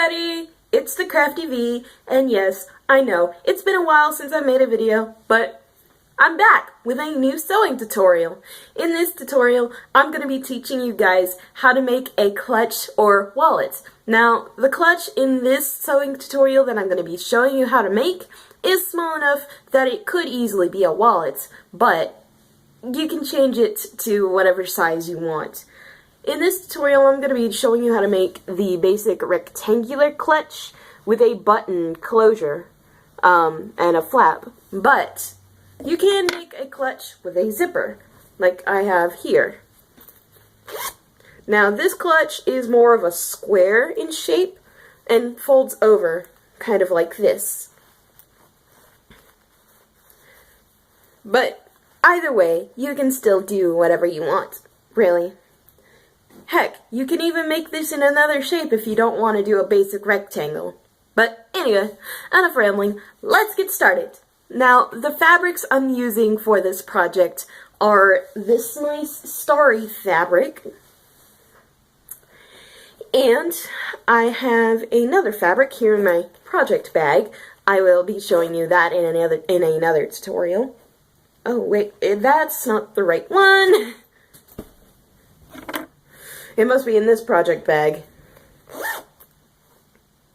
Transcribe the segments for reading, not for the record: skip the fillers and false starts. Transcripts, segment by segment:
everybody! It's the Crafty V, and yes, I know, it's been a while since I made a video, but I'm back with a new sewing tutorial. In this tutorial, I'm going to be teaching you guys how to make a clutch or wallet. Now, the clutch in this sewing tutorial that I'm going to be showing you how to make is small enough that it could easily be a wallet, but you can change it to whatever size you want. In this tutorial, I'm going to be showing you how to make the basic rectangular clutch with a button closure and a flap. But you can make a clutch with a zipper, like I have here. Now, this clutch is more of a square in shape and folds over, kind of like this. But either way, you can still do whatever you want, really. Heck, you can even make this in another shape if you don't want to do a basic rectangle. But anyway, enough rambling, let's get started. Now, the fabrics I'm using for this project are this nice starry fabric, and I have another fabric here in my project bag. I will be showing you that in another tutorial. Oh wait, that's not the right one. It must be in this project bag.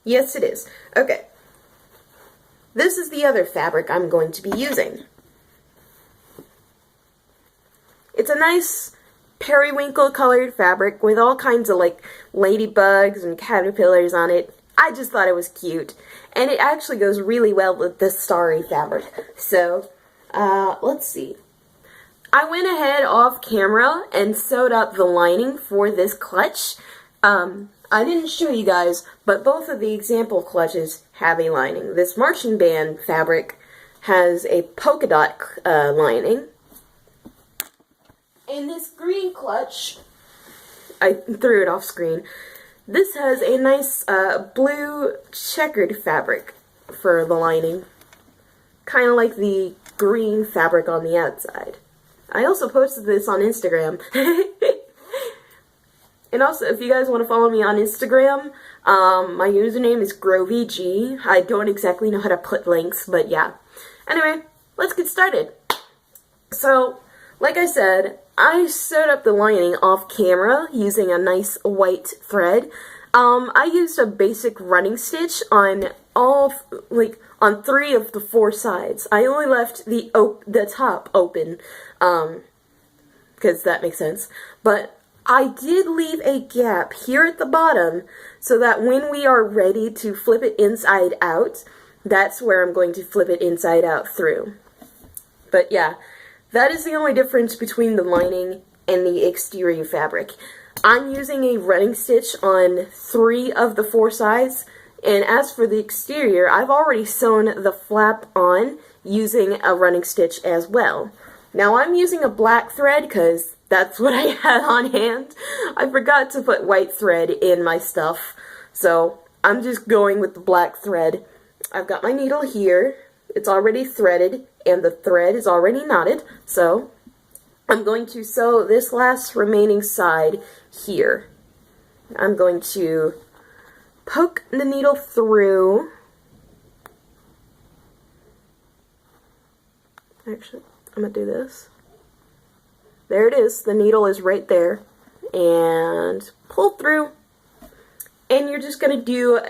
Yes, it is. Okay. This is the other fabric I'm going to be using. It's a nice periwinkle colored fabric with all kinds of like ladybugs and caterpillars on it. I just thought it was cute. And it actually goes really well with this starry fabric. So, let's see. I went ahead off camera and sewed up the lining for this clutch. I didn't show you guys, but both of the example clutches have a lining. This marching band fabric has a polka dot lining. And this green clutch, I threw it off screen, this has a nice blue checkered fabric for the lining. Kind of like the green fabric on the outside. I also posted this on Instagram. And also, if you guys want to follow me on Instagram, my username is GrowVG. I don't exactly know how to put links, but yeah. Anyway, let's get started. So, like I said, I sewed up the lining off camera using a nice white thread. I used a basic running stitch on on 3 of the 4 sides. I only left the top open, because that makes sense. But I did leave a gap here at the bottom so that when we are ready to flip it inside out, that's where I'm going to flip it inside out through. But yeah, that is the only difference between the lining and the exterior fabric. I'm using a running stitch on 3 of the 4 sides, and as for the exterior, I've already sewn the flap on using a running stitch as well. Now I'm using a black thread because that's what I had on hand. I forgot to put white thread in my stuff, so I'm just going with the black thread. I've got my needle here. It's already threaded, and the thread is already knotted, so I'm going to sew this last remaining side here. I'm going to poke the needle through. Actually, I'm going to do this. There it is. The needle is right there. And pull through. And you're just going to do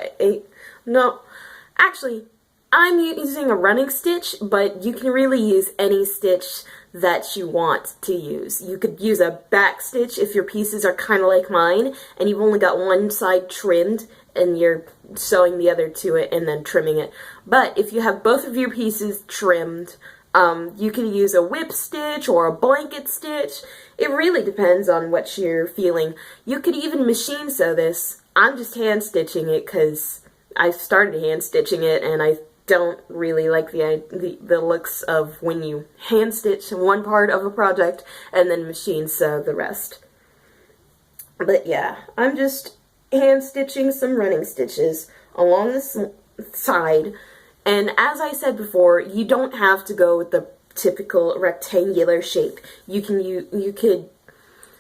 actually, I'm using a running stitch, but you can really use any stitch that you want to use. You could use a back stitch if your pieces are kind of like mine, and you've only got one side trimmed, and you're sewing the other to it and then trimming it. But if you have both of your pieces trimmed, you can use a whip stitch or a blanket stitch. It really depends on what you're feeling. You could even machine sew this. I'm just hand stitching it because I started hand stitching it and I don't really like the looks of when you hand stitch one part of a project and then machine sew the rest. But yeah, I'm just hand stitching some running stitches along the side. And as I said before, you don't have to go with the typical rectangular shape. You could,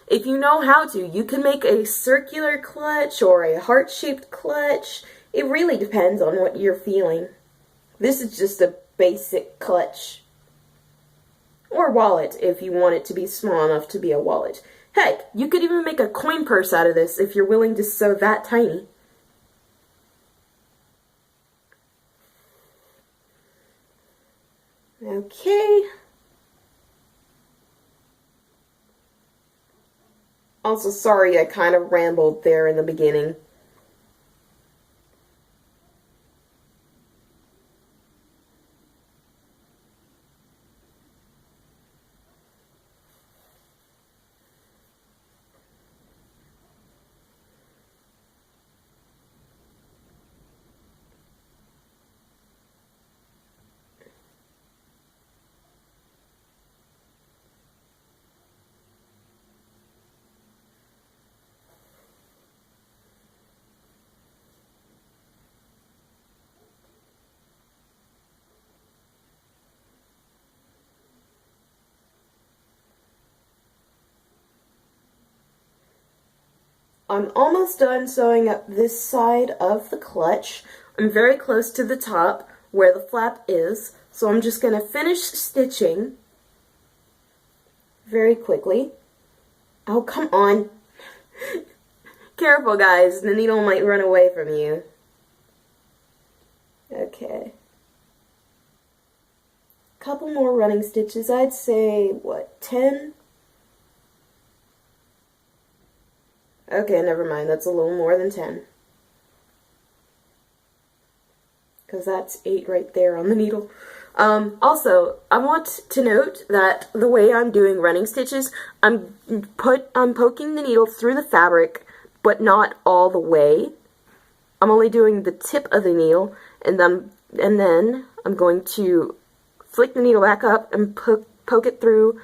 if you know how to, you can make a circular clutch or a heart-shaped clutch. It really depends on what you're feeling. This is just a basic clutch. Or wallet if you want it to be small enough to be a wallet. Heck, you could even make a coin purse out of this if you're willing to sew that tiny. Okay. Also, sorry I kind of rambled there in the beginning. I'm almost done sewing up this side of the clutch. I'm very close to the top where the flap is, so I'm just going to finish stitching very quickly. Oh, come on. Careful, guys. The needle might run away from you. Okay. Couple more running stitches. I'd say, what, 10? Okay, never mind. That's a little more than 10. Because that's 8 right there on the needle. Also, I want to note that the way I'm doing running stitches, I'm poking the needle through the fabric, but not all the way. I'm only doing the tip of the needle, and then I'm going to flick the needle back up and poke it through,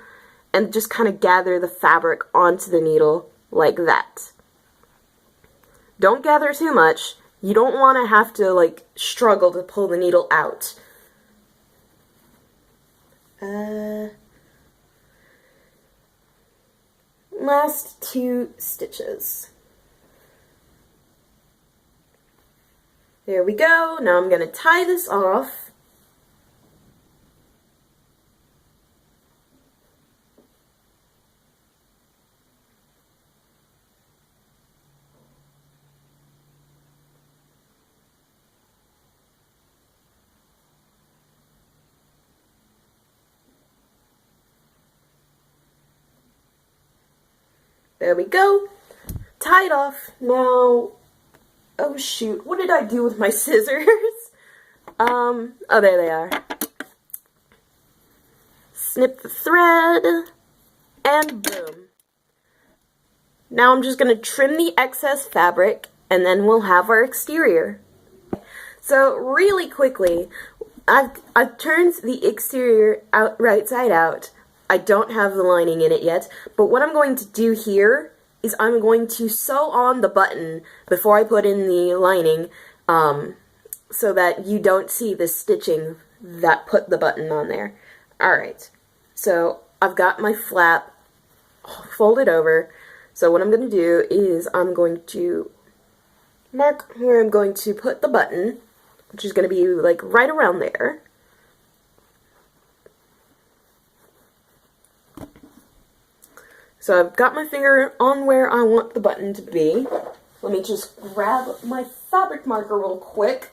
and just kind of gather the fabric onto the needle like that. Don't gather too much. You don't want to have to, like, struggle to pull the needle out. Last 2 stitches. There we go. Now I'm going to tie this off. There we go. Tied off. Now, oh shoot, what did I do with my scissors? Oh, there they are. Snip the thread, and boom. Now I'm just going to trim the excess fabric, and then we'll have our exterior. So, really quickly, I've turned the exterior out right side out. I don't have the lining in it yet, but what I'm going to do here is I'm going to sew on the button before I put in the lining, so that you don't see the stitching that put the button on there. Alright, so I've got my flap folded over, so what I'm going to do is I'm going to mark where I'm going to put the button, which is going to be like right around there. So I've got my finger on where I want the button to be. Let me just grab my fabric marker real quick,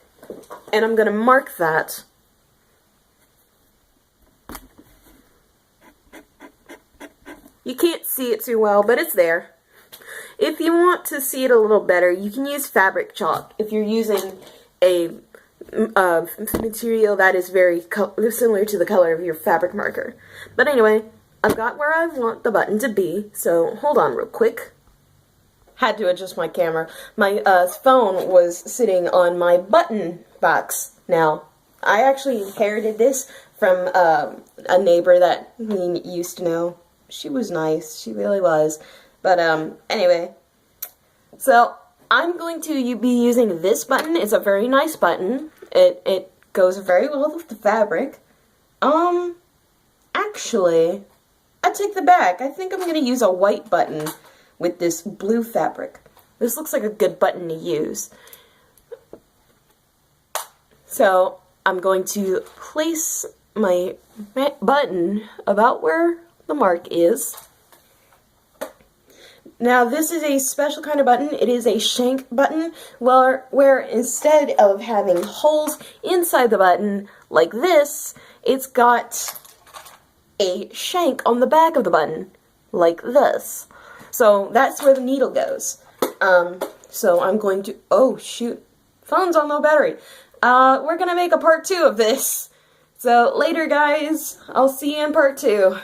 and I'm going to mark that. You can't see it too well, but it's there. If you want to see it a little better, you can use fabric chalk if you're using a material that is very similar to the color of your fabric marker. But anyway, I've got where I want the button to be, so hold on real quick. Had to adjust my camera. My phone was sitting on my button box. Now, I actually inherited this from a neighbor that we used to know. She was nice. She really was. But anyway, so I'm going to be using this button. It's a very nice button. It goes very well with the fabric. Actually, I take the back. I think I'm going to use a white button with this blue fabric. This looks like a good button to use. So I'm going to place my button about where the mark is. Now this is a special kind of button. It is a shank button where instead of having holes inside the button like this, it's got a shank on the back of the button like this. So that's where the needle goes. So I'm going to, oh shoot, phone's on low battery. We're gonna make a part 2 of this. So later guys, I'll see you in part 2.